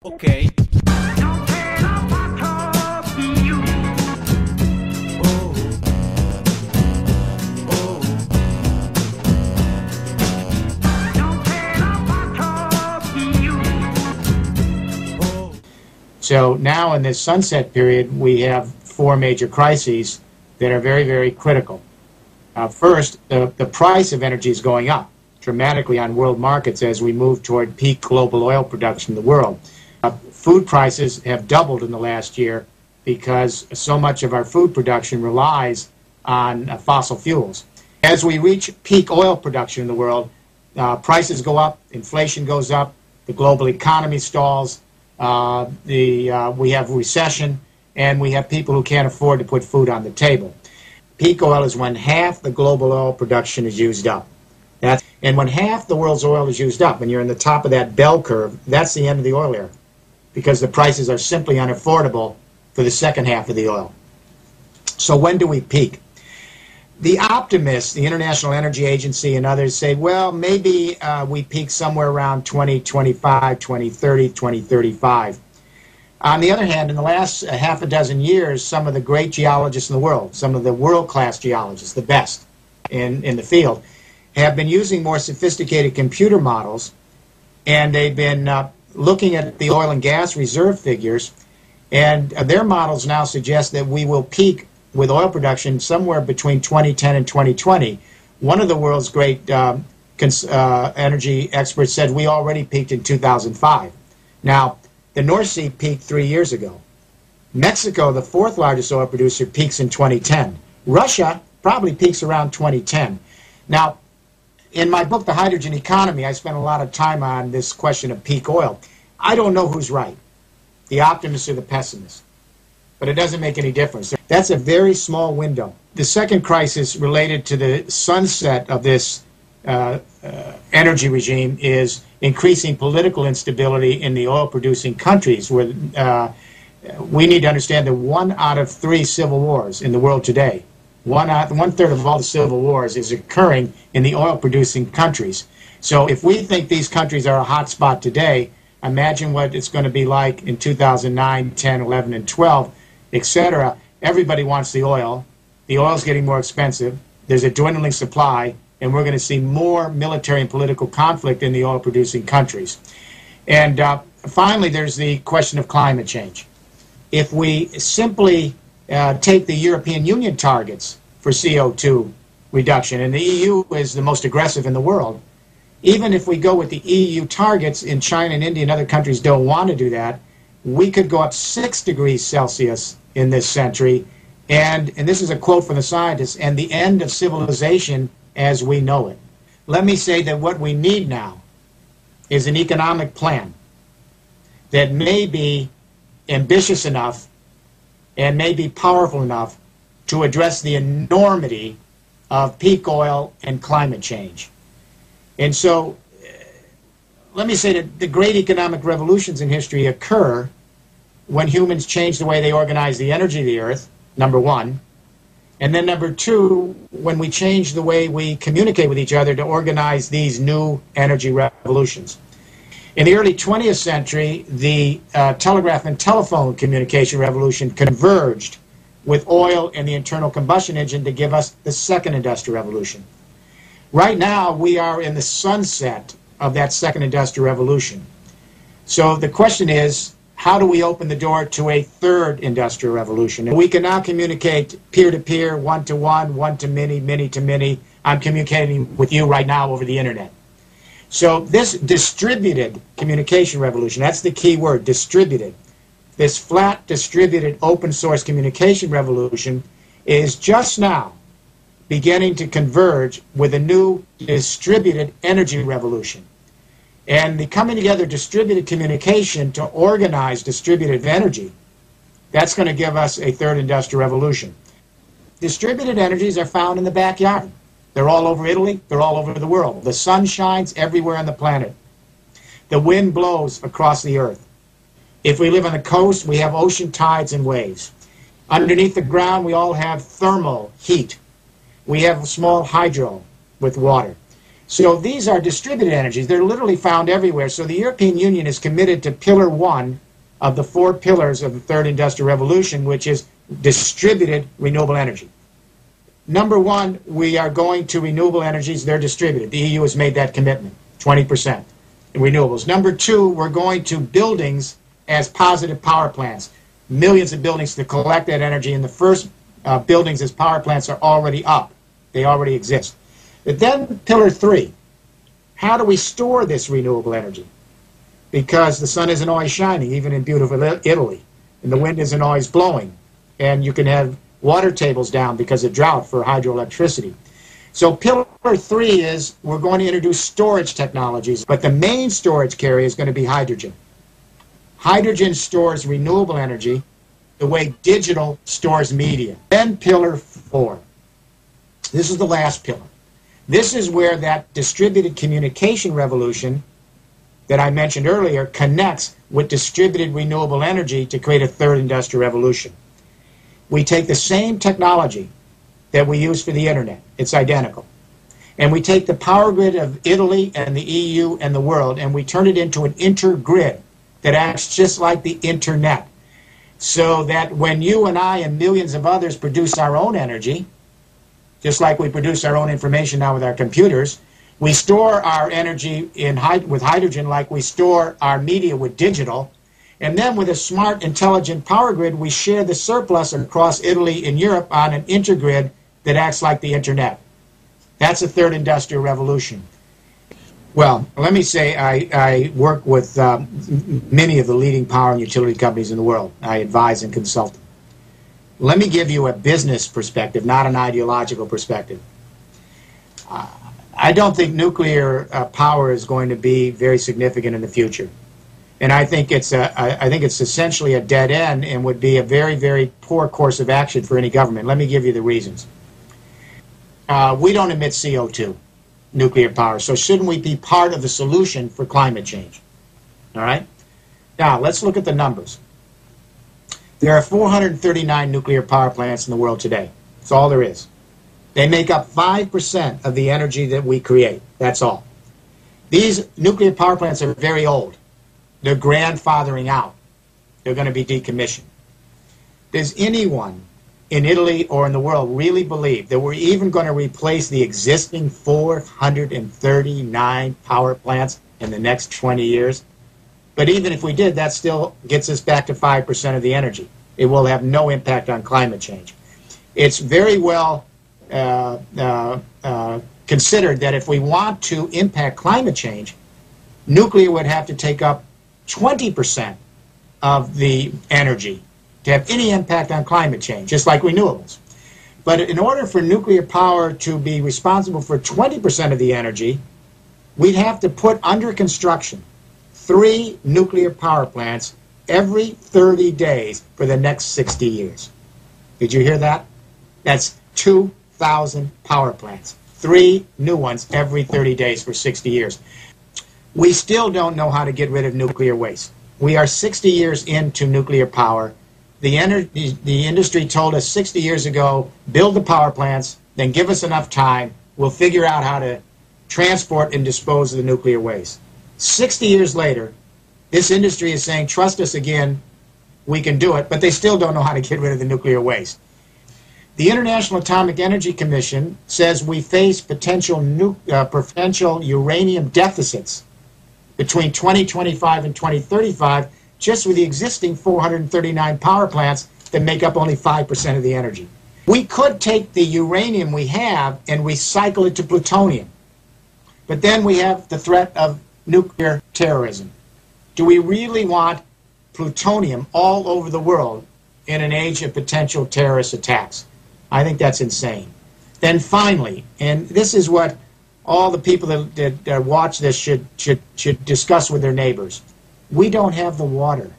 Ok. So now in this sunset period, we have four major crises that are very, very critical. First, the price of energy is going up dramatically on world markets as we move toward peak global oil production in the world. Food prices have doubled in the last year because so much of our food production relies on fossil fuels. As we reach peak oil production in the world, prices go up, inflation goes up, the global economy stalls, we have recession, and we have people who can't afford to put food on the table. Peak oil is when half the global oil production is used up. And when half the world's oil is used up, when you're in the top of that bell curve, that's the end of the oil era, because the prices are simply unaffordable for the second half of the oil. So when do we peak? The optimists, the International Energy Agency and others say, well, maybe we peak somewhere around 2025, 2030, 2035. On the other hand, in the last half a dozen years, some of the great geologists in the world, some of the world-class geologists, the best in the field, have been using more sophisticated computer models, and they've been looking at the oil and gas reserve figures, and their models now suggest that we will peak with oil production somewhere between 2010 and 2020. One of the world's great energy experts said we already peaked in 2005. Now, the North Sea peaked 3 years ago. Mexico, the fourth largest oil producer, peaks in 2010. Russia probably peaks around 2010. Now, in my book, The Hydrogen Economy, I spent a lot of time on this question of peak oil. I don't know who's right, the optimists or the pessimists, but it doesn't make any difference. That's a very small window. The second crisis related to the sunset of this energy regime is increasing political instability in the oil-producing countries, where we need to understand that 1 out of 3 civil wars in the world today, one-third of all the civil wars is occurring in the oil-producing countries. So if we think these countries are a hot spot today, imagine what it's going to be like in 2009, 10, 11, and 12, etc. Everybody wants the oil. The oil's getting more expensive. There's a dwindling supply, and we're going to see more military and political conflict in the oil-producing countries. And finally, there's the question of climate change. If we simply take the European Union targets for CO2 reduction, and the EU is the most aggressive in the world, even if we go with the EU targets, and China and India and other countries don't want to do that, we could go up 6 degrees Celsius in this century, and this is a quote from the scientists, and the end of civilization as we know it. Let me say that what we need now is an economic plan that may be ambitious enough and may be powerful enough to address the enormity of peak oil and climate change. And so, let me say that the great economic revolutions in history occur when humans change the way they organize the energy of the earth, number one. And then number two, when we change the way we communicate with each other to organize these new energy revolutions. In the early 20th century, the telegraph and telephone communication revolution converged with oil and the internal combustion engine to give us the second industrial revolution. Right now, we are in the sunset of that second industrial revolution. So the question is, how do we open the door to a third industrial revolution? And we can now communicate peer-to-peer, one-to-one, one-to-many, many-to-many. I'm communicating with you right now over the internet. So this distributed communication revolution, that's the key word, distributed. This flat, distributed, open-source communication revolution is just now beginning to converge with a new distributed energy revolution. And the coming together distributed communication to organize distributed energy, that's going to give us a third industrial revolution. Distributed energies are found in the backyard. They're all over Italy. They're all over the world. The sun shines everywhere on the planet. The wind blows across the earth. If we live on the coast, we have ocean tides and waves. Underneath the ground, we all have thermal heat. We have small hydro with water. So these are distributed energies. They're literally found everywhere. So the European Union is committed to pillar one of the four pillars of the third industrial revolution, which is distributed renewable energy. Number one, we are going to renewable energies. They're distributed. The EU has made that commitment, 20% in renewables. Number two, we're going to buildings as positive power plants. Millions of buildings to collect that energy, and the first buildings as power plants are already up. They already exist. But then pillar three, how do we store this renewable energy? Because the sun isn't always shining, even in beautiful Italy, and the wind isn't always blowing, and you can have water tables down because of drought for hydroelectricity. So pillar three is we're going to introduce storage technologies, but the main storage carrier is going to be hydrogen. Hydrogen stores renewable energy the way digital stores media. Then pillar four. This is the last pillar. This is where that distributed communication revolution that I mentioned earlier connects with distributed renewable energy to create a third industrial revolution. We take the same technology that we use for the internet. It's identical. And we take the power grid of Italy and the EU and the world, and we turn it into an intergrid that acts just like the internet. So that when you and I and millions of others produce our own energy, just like we produce our own information now with our computers, we store our energy with hydrogen like we store our media with digital. And then with a smart, intelligent power grid, we share the surplus across Italy and Europe on an intergrid that acts like the internet. That's a third industrial revolution. Well, let me say I work with many of the leading power and utility companies in the world. I advise and consult them. Let me give you a business perspective, not an ideological perspective. I don't think nuclear power is going to be very significant in the future. And I think it's essentially a dead end and would be a very, very poor course of action for any government. Let me give you the reasons. We don't emit CO2, nuclear power, so shouldn't we be part of the solution for climate change? All right? Now, let's look at the numbers. There are 439 nuclear power plants in the world today. That's all there is. They make up 5% of the energy that we create. That's all. These nuclear power plants are very old. They're grandfathering out. They're going to be decommissioned. Does anyone in Italy or in the world really believe that we're even going to replace the existing 439 power plants in the next 20 years? But even if we did, that still gets us back to 5% of the energy. It will have no impact on climate change. It's very well considered that if we want to impact climate change, nuclear would have to take up 20% of the energy to have any impact on climate change, just like renewables. But in order for nuclear power to be responsible for 20% of the energy, we'd have to put under construction 3 nuclear power plants every 30 days for the next 60 years. Did you hear that? That's 2,000 power plants. 3 new ones every 30 days for 60 years. We still don't know how to get rid of nuclear waste. We are 60 years into nuclear power. The industry told us 60 years ago, build the power plants, then give us enough time. We'll figure out how to transport and dispose of the nuclear waste. 60 years later, this industry is saying, trust us again, we can do it, but they still don't know how to get rid of the nuclear waste. The International Atomic Energy Commission says we face potential uranium deficits between 2025 and 2035 just with the existing 439 power plants that make up only 5% of the energy. We could take the uranium we have and recycle it to plutonium, but then we have the threat of nuclear terrorism. Do we really want plutonium all over the world in an age of potential terrorist attacks? I think that's insane. Then finally, and this is what all the people that watch this should discuss with their neighbors. We don't have the water.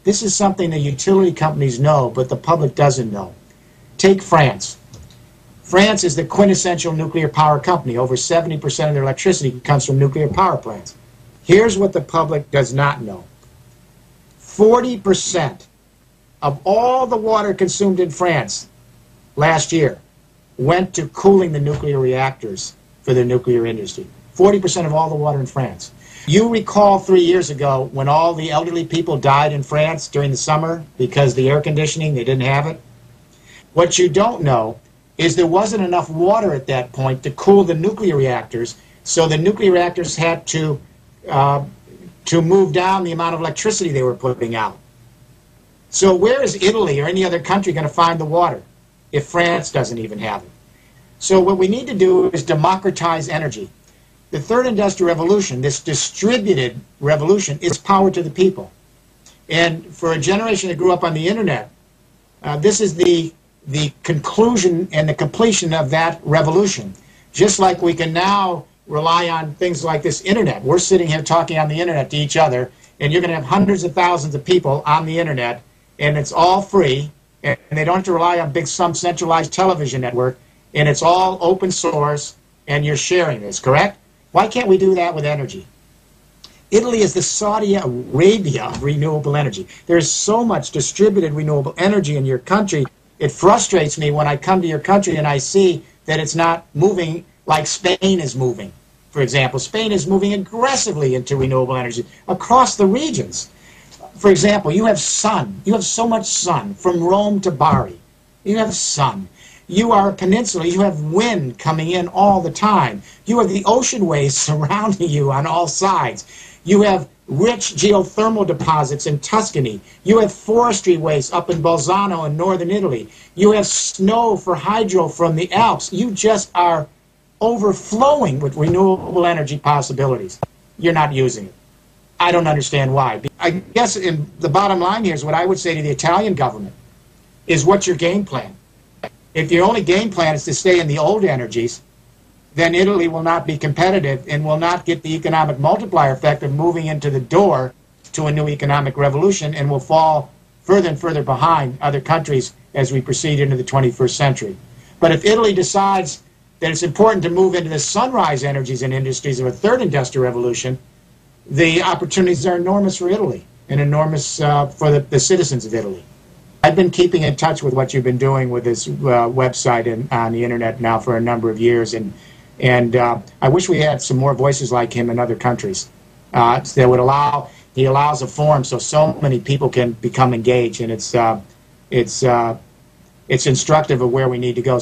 This is something the utility companies know, but the public doesn't know. Take France. France is the quintessential nuclear power company. Over 70% of their electricity comes from nuclear power plants. Here's what the public does not know. 40% of all the water consumed in France last year went to cooling the nuclear reactors for the nuclear industry. 40% of all the water in France. You recall 3 years ago when all the elderly people died in France during the summer because the air conditioning, they didn't have it? What you don't know is there wasn't enough water at that point to cool the nuclear reactors, so the nuclear reactors had to move down the amount of electricity they were putting out. So where is Italy or any other country going to find the water if France doesn't even have it? So what we need to do is democratize energy. The third industrial revolution, this distributed revolution, is power to the people. And for a generation that grew up on the internet, this is the conclusion and the completion of that revolution. Just like we can now rely on things like this internet. We're sitting here talking on the internet to each other, and you're going to have hundreds of thousands of people on the internet, and it's all free, and they don't have to rely on some centralized television network, and it's all open source, and you're sharing this, correct? Why can't we do that with energy? Italy is the Saudi Arabia of renewable energy. There's so much distributed renewable energy in your country. It frustrates me when I come to your country and I see that it's not moving like Spain is moving. For example, Spain is moving aggressively into renewable energy across the regions. For example, you have sun. You have so much sun from Rome to Bari. You have sun. You are a peninsula. You have wind coming in all the time. You have the ocean waves surrounding you on all sides. You have rich geothermal deposits in Tuscany. You have forestry wastes up in Bolzano in northern Italy. You have snow for hydro from the Alps. You just are overflowing with renewable energy possibilities. You're not using it. I don't understand why. I guess the bottom line here is what I would say to the Italian government is, what's your game plan? If your only game plan is to stay in the old energies, then Italy will not be competitive and will not get the economic multiplier effect of moving into the door to a new economic revolution, and will fall further and further behind other countries as we proceed into the 21st century. But if Italy decides that it's important to move into the sunrise energies and industries of a third industrial revolution, the opportunities are enormous for Italy and enormous for the citizens of Italy. I've been keeping in touch with what you've been doing with this website and on the internet now for a number of years, and I wish we had some more voices like him in other countries that would allow. He allows a forum so many people can become engaged, and it's instructive of where we need to go.